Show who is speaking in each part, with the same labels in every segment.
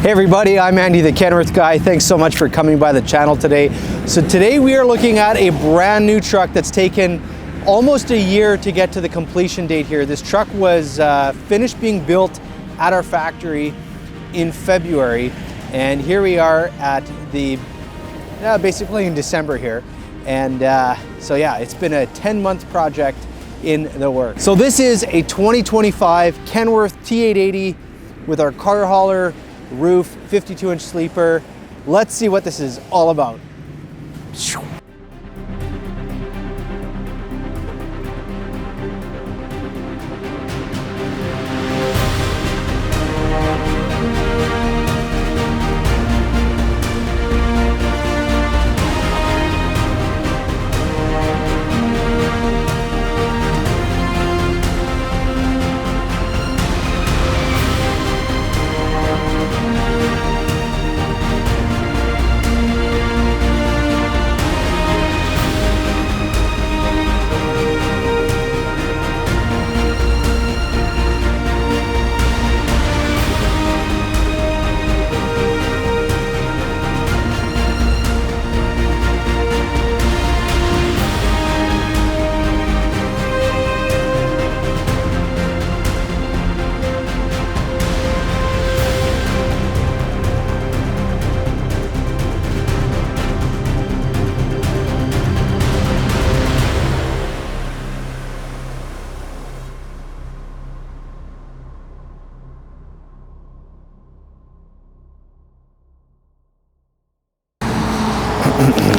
Speaker 1: Hey everybody, I'm Andy the Kenworth Guy. Thanks so much for coming by the channel today. So today we are looking at a brand new truck that's taken almost a year to get to the completion date here. This truck was finished being built at our factory in February, and here we are at the basically in December here. And so yeah, it's been a 10-month project in the works. So this is a 2025 Kenworth T880 with our car hauler roof, 52-inch sleeper. Let's see what this is all about.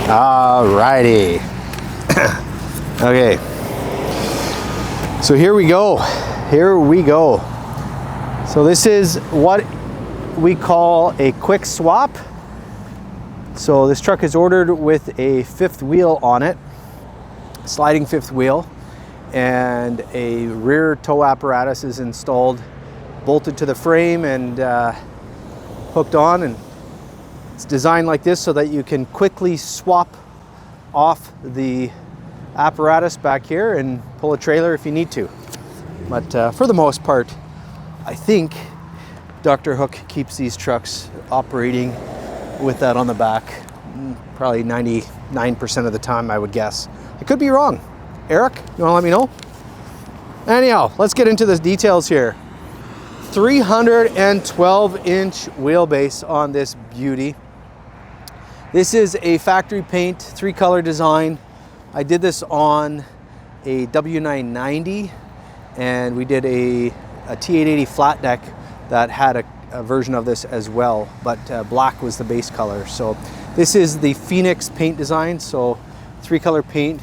Speaker 1: Alrighty. Okay. So here we go. Here we go. So this is what we call a quick swap. So this truck is ordered with a fifth wheel on it, sliding fifth wheel, and a rear tow apparatus is installed, bolted to the frame and hooked on, and it's designed like this so that you can quickly swap off the apparatus back here and pull a trailer if you need to. But for the most part, I think Dr. Hook keeps these trucks operating with that on the back. Probably 99% of the time, I would guess. I could be wrong. Eric, you wanna let me know? Anyhow, let's get into the details here. 312-inch wheelbase on this beauty. This is a factory paint, 3-color design. I did this on a W990, and we did a T880 flat deck that had a version of this as well, but black was the base color. So this is the Phoenix paint design, so 3-color paint,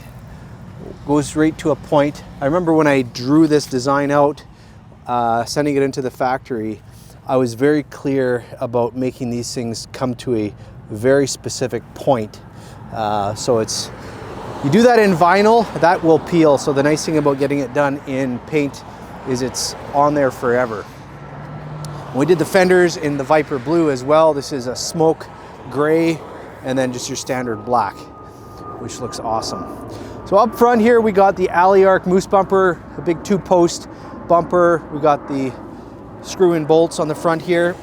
Speaker 1: goes right to a point. I remember when I drew this design out, sending it into the factory, I was very clear about making these things come to a very specific point. So you do that in vinyl, that will peel. So the nice thing about getting it done in paint is it's on there forever. We did the fenders in the Viper blue as well. This is a smoke gray and then just your standard black, which looks awesome. So up front here, we got the Alley Arc moose bumper, a big 2-post bumper. We got the screw-in bolts on the front here,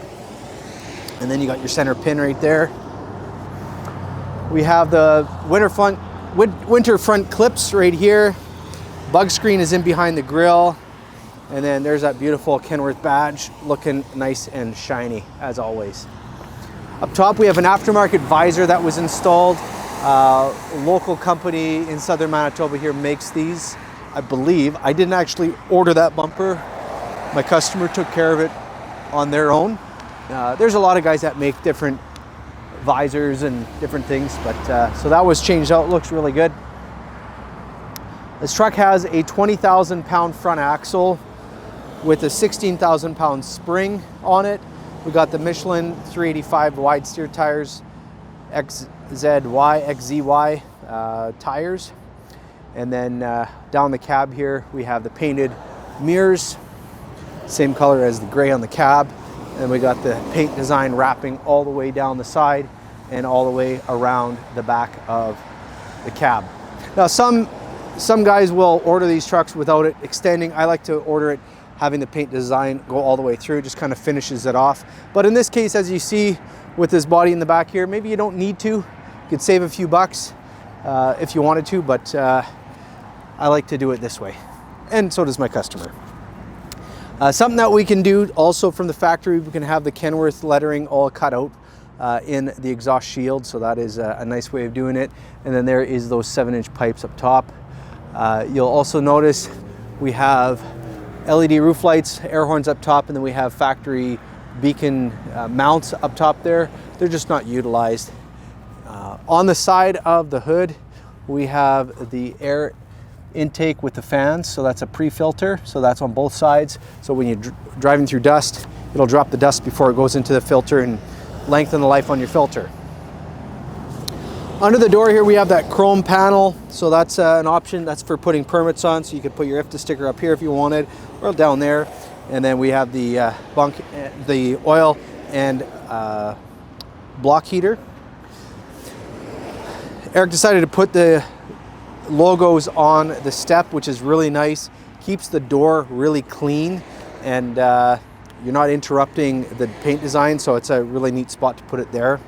Speaker 1: and then you got your center pin right there. We have the winter front clips right here. Bug screen is in behind the grill, and then there's that beautiful Kenworth badge looking nice and shiny as always. Up top we have an aftermarket visor that was installed. Local company in southern Manitoba here makes these, I believe. I didn't actually order that bumper. My customer took care of it on their own. There's a lot of guys that make different visors and different things, but so that was changed out. Looks really good. This truck has a 20,000-pound front axle with a 16,000-pound spring on it. We got the Michelin 385 wide steer tires, XZY tires, and then down the cab here we have the painted mirrors, same color as the gray on the cab, and we got the paint design wrapping all the way down the side and all the way around the back of the cab. Now some guys will order these trucks without it extending. I like to order it having the paint design go all the way through. It just kind of finishes it off. But in this case, as you see with this body in the back here, maybe you don't need to. You could save a few bucks if you wanted to, but I like to do it this way. And so does my customer. Something that we can do also from the factory, we can have the Kenworth lettering all cut out in the exhaust shield. So that is a nice way of doing it. And then there is those 7-inch pipes up top. You'll also notice we have LED roof lights, air horns up top, and then we have factory beacon mounts up top there. They're just not utilized. On the side of the hood, we have the air intake with the fans. So that's a pre-filter. So that's on both sides. So when you're driving through dust, it'll drop the dust before it goes into the filter and lengthen the life on your filter. Under the door here, we have that chrome panel. So that's an option. That's for putting permits on. So you could put your IFTA sticker up here if you wanted, or down there. And then we have the bunk, the oil and block heater. Eric decided to put the logos on the step, which is really nice. Keeps the door really clean, and you're not interrupting the paint design, so it's a really neat spot to put it there.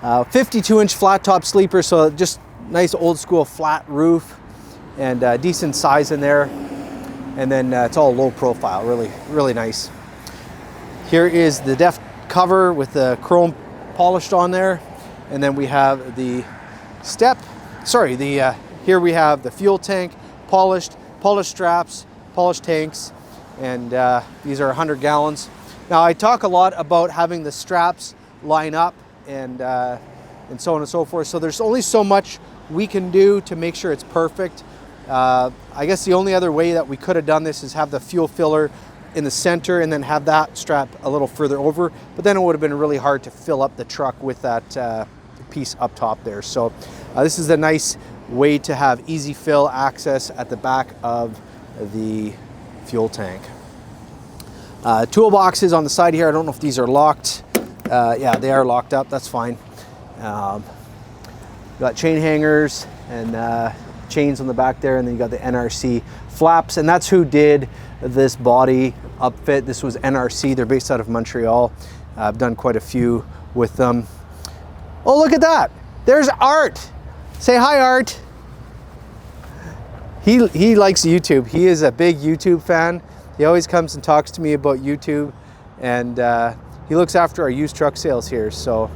Speaker 1: 52-inch flat top sleeper, so just nice old school flat roof and decent size in there. And then it's all low profile, really nice. Here is the def cover with the chrome polished on there. And then we have the step, here we have the fuel tank, polished straps, polished tanks, and these are 100 gallons. Now I talk a lot about having the straps line up and so on and so forth. So there's only so much we can do to make sure it's perfect. I guess the only other way that we could have done this is have the fuel filler in the center and then have that strap a little further over, but then it would have been really hard to fill up the truck with that piece up top there. So this is a nice way to have easy fill access at the back of the fuel tank. Toolboxes on the side here. I don't know if these are locked. Yeah, they are locked up. That's fine. Got chain hangers and chains on the back there, and then you got the NRC flaps, and that's who did this body upfit. This was NRC. They're based out of Montreal. I've done quite a few with them. Oh, look at that. There's Art. Say hi, Art. He likes YouTube. He is a big YouTube fan. He always comes and talks to me about YouTube, and he looks after our used truck sales here. So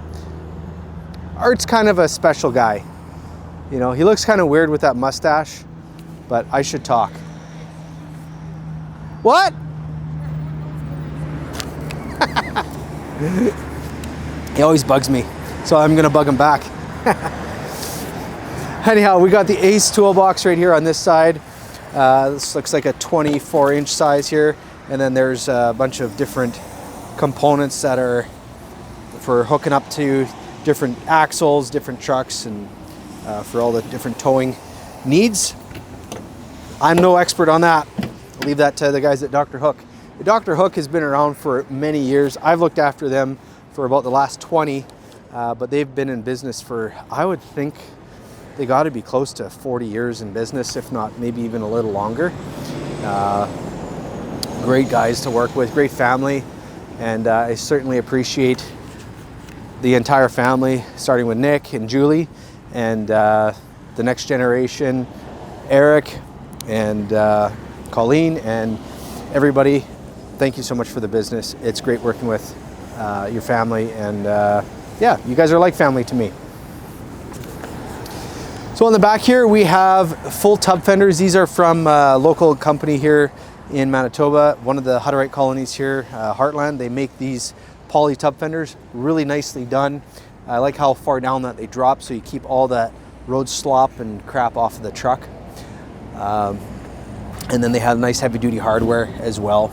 Speaker 1: Art's kind of a special guy. You know, he looks kind of weird with that mustache, but I should talk. What? He always bugs me, so I'm gonna bug him back. Anyhow, we got the Ace toolbox right here on this side. This looks like a 24-inch size here, and then there's a bunch of different components that are for hooking up to different axles, different trucks, and for all the different towing needs. I'm no expert on that. I'll leave that to the guys at Dr. Hook. Dr. Hook has been around for many years. I've looked after them for about the last 20, but they've been in business for, I would think, they got to be close to 40 years in business, if not maybe even a little longer. Great guys to work with, great family, and I certainly appreciate the entire family, starting with Nick and Julie, and the next generation, Eric and Colleen, and everybody. Thank you so much for the business. It's great working with your family, and yeah, you guys are like family to me. So on the back here, we have full tub fenders. These are from a local company here in Manitoba, one of the Hutterite colonies here, Heartland. They make these poly tub fenders, really nicely done. I like how far down that they drop, so you keep all that road slop and crap off of the truck. And then they have nice heavy duty hardware as well.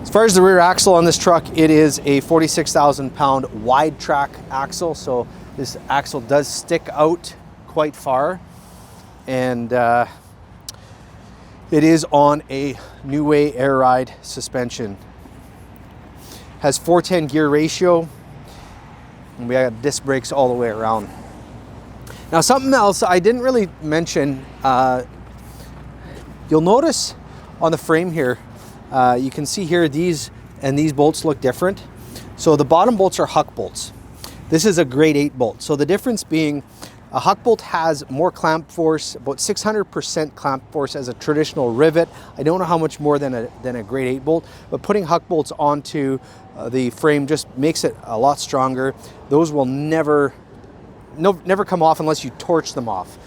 Speaker 1: As far as the rear axle on this truck, it is a 46,000 pound wide track axle. So this axle does stick out quite far, and it is on a New Way Air Ride suspension. Has 410 gear ratio, and we got disc brakes all the way around. Now something else I didn't really mention, you'll notice on the frame here, You can see here these bolts look different. So the bottom bolts are huck bolts. This is a grade 8 bolt. So the difference being a huck bolt has more clamp force, about 600% clamp force as a traditional rivet. I don't know how much more than a grade 8 bolt, but putting huck bolts onto the frame just makes it a lot stronger. Those will never come off unless you torch them off.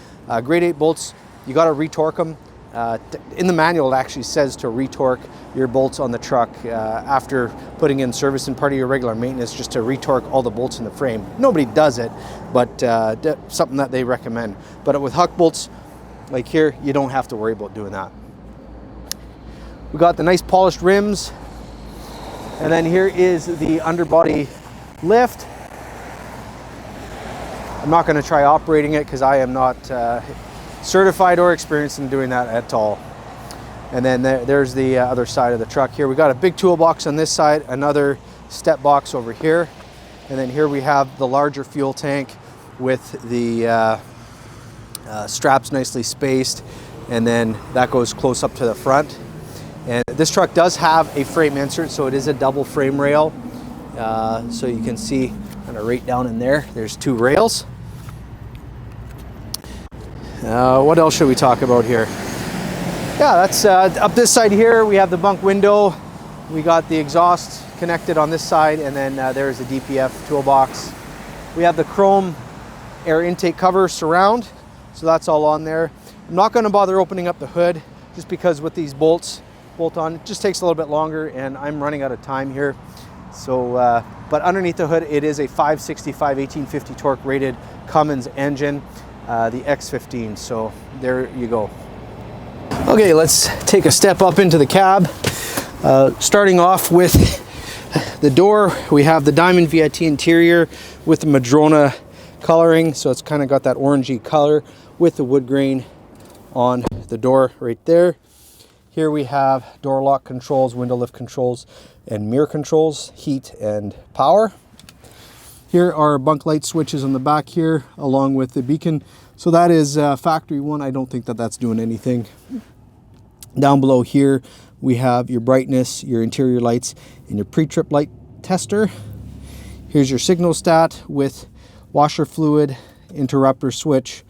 Speaker 1: Grade 8 bolts, you got to retorque them. In the manual, it actually says to retorque your bolts on the truck after putting in service and part of your regular maintenance, just to retorque all the bolts in the frame. Nobody does it, but something that they recommend. But with huck bolts, like here, you don't have to worry about doing that. We got the nice polished rims, and then here is the underbody lift. I'm not going to try operating it because I am not certified or experienced in doing that at all. And then there's the other side of the truck here. We got a big toolbox on this side, another step box over here, and then here we have the larger fuel tank with the straps nicely spaced, and then that goes close up to the front. And this truck does have a frame insert, so it is a double frame rail. So you can see kind of right down in there, there's 2 rails. What else should we talk about here? Yeah, that's up this side here. We have the bunk window. We got the exhaust connected on this side, and then there's the DPF toolbox. We have the chrome air intake cover surround, so that's all on there. I'm not going to bother opening up the hood, just because with these bolts bolt on, it just takes a little bit longer, and I'm running out of time here. So, but underneath the hood, it is a 565 1850 torque rated Cummins engine. The X15, so there you go. Okay, let's take a step up into the cab. Starting off with the door, we have the diamond VIT interior with the Madrona coloring, so it's kind of got that orangey color with the wood grain on the door right there. Here we have door lock controls, window lift controls, and mirror controls, heat and power. Here are bunk light switches on the back here, along with the beacon. So that is factory one. I don't think that that's doing anything. Down below here, we have your brightness, your interior lights, and your pre-trip light tester. Here's your signal stat with washer fluid, interrupter switch,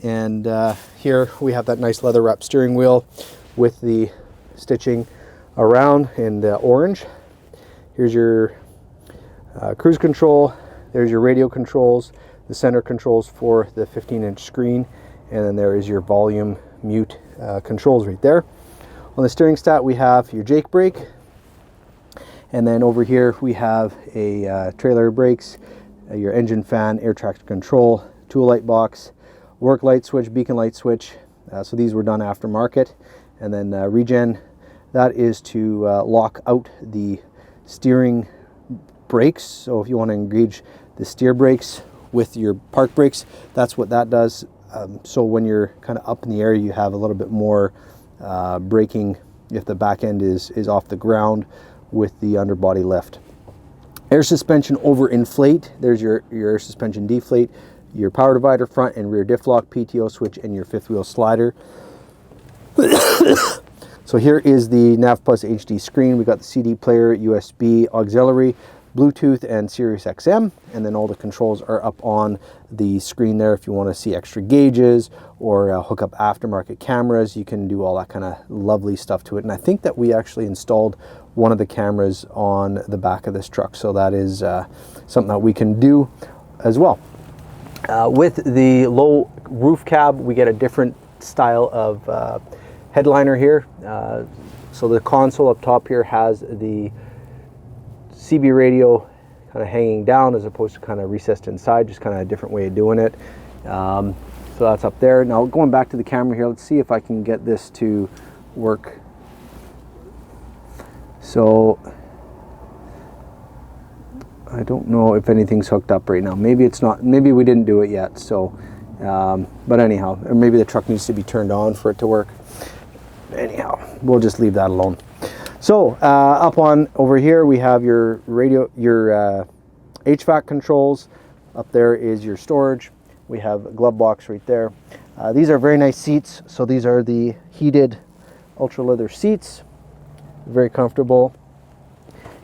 Speaker 1: and here we have that nice leather wrap steering wheel with the stitching around in orange. Here's your cruise control. There's your radio controls, the center controls for the 15-inch screen, and then there is your volume mute controls right there. On the steering stat, we have your Jake brake, and then over here we have a trailer brakes, your engine fan, air traffic control, tool light box, work light switch, beacon light switch. So these were done aftermarket. And then regen, that is to lock out the steering brakes. So if you want to engage the steer brakes with your park brakes, that's what that does. So when you're kind of up in the air, you have a little bit more braking if the back end is off the ground with the underbody lift. Air suspension over inflate, there's your air suspension deflate, your power divider front and rear diff lock, PTO switch, and your fifth wheel slider. So here is the Nav Plus HD screen. We got the CD player, USB, auxiliary, Bluetooth, and Sirius XM, and then all the controls are up on the screen there. If you want to see extra gauges or hook up aftermarket cameras, you can do all that kind of lovely stuff to it. And I think that we actually installed one of the cameras on the back of this truck, so that is something that we can do as well. With the low roof cab, we get a different style of headliner here. So the console up top here has the CB radio kind of hanging down as opposed to kind of recessed inside, just kind of a different way of doing it. So that's up there. Now going back to the camera here, let's see if I can get this to work. So I don't know if anything's hooked up right now. Maybe it's not, maybe we didn't do it yet. So, but anyhow, or maybe the truck needs to be turned on for it to work. Anyhow, we'll just leave that alone. So up on over here we have your radio, your HVAC controls. Up there is your storage. We have a glove box right there. These are very nice seats. So these are the heated ultra leather seats. very comfortable.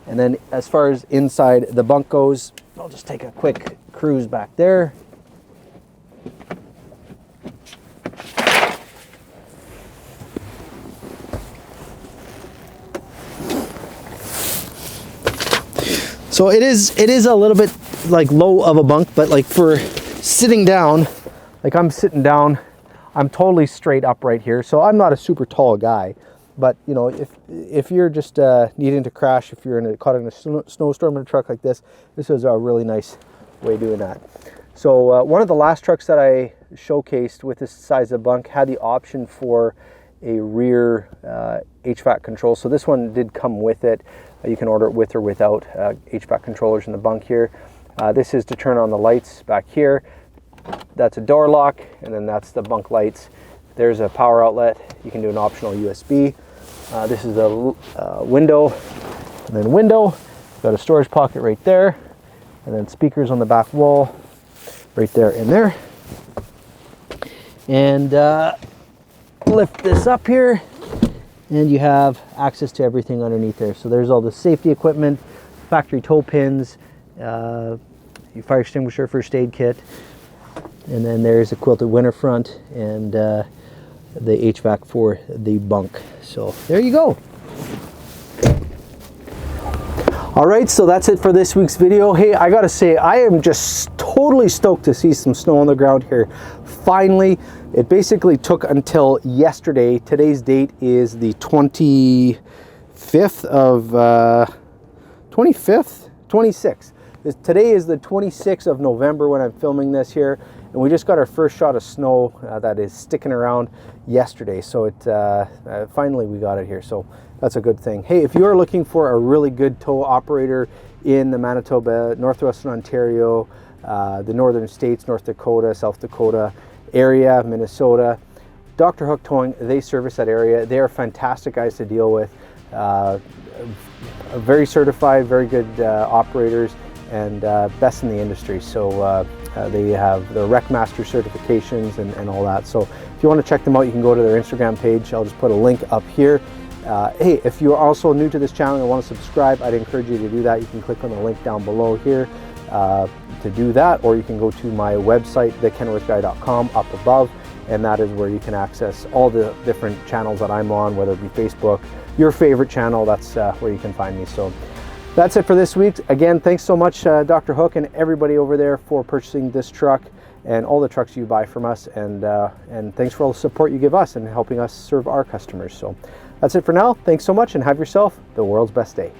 Speaker 1: And then as far as inside the bunk goes, I'll just take a quick cruise back there. So it is a little bit like low of a bunk, but like for sitting down, like I'm sitting down, I'm totally straight up right here. So I'm not a super tall guy, but you know, if you're just needing to crash, if you're caught in a snowstorm in a truck like this, this is a really nice way of doing that. So one of the last trucks that I showcased with this size of bunk had the option for a rear HVAC control. So this one did come with it. You can order it with or without HVAC controllers in the bunk here. This is to turn on the lights back here. That's a door lock, and then that's the bunk lights. There's a power outlet. You can do an optional USB. This is the window, and then window. Got a storage pocket right there, and then speakers on the back wall, right there and there. And lift this up here, and you have access to everything underneath there. So there's all the safety equipment, factory tow pins, your fire extinguisher, first aid kit, and then there's a quilted winter front and the HVAC for the bunk. So there you go. All right, so that's it for this week's video. Hey, I gotta say, I am just totally stoked to see some snow on the ground here. Finally, it basically took until yesterday. Today's date is the 26th. Today is the 26th of November when I'm filming this here, and we just got our first shot of snow that is sticking around yesterday. So it finally we got it here, so that's a good thing. Hey, if you are looking for a really good tow operator in the Manitoba, Northwestern Ontario, the northern states, North Dakota, South Dakota area, Minnesota, Dr. Hook Towing, they service that area. They are fantastic guys to deal with. Very certified, very good operators, and best in the industry. So they have their RecMaster certifications and all that. So if you want to check them out, you can go to their Instagram page. I'll just put a link up here. Hey, if you are also new to this channel and want to subscribe, I'd encourage you to do that. You can click on the link down below here to do that, or you can go to my website, thekenworthguy.com, up above, and that is where you can access all the different channels that I'm on, whether it be Facebook, your favorite channel, that's where you can find me. So that's it for this week. Again, thanks so much, Dr. Hook and everybody over there, for purchasing this truck and all the trucks you buy from us, and thanks for all the support you give us and helping us serve our customers. So that's it for now. Thanks so much, and have yourself the world's best day.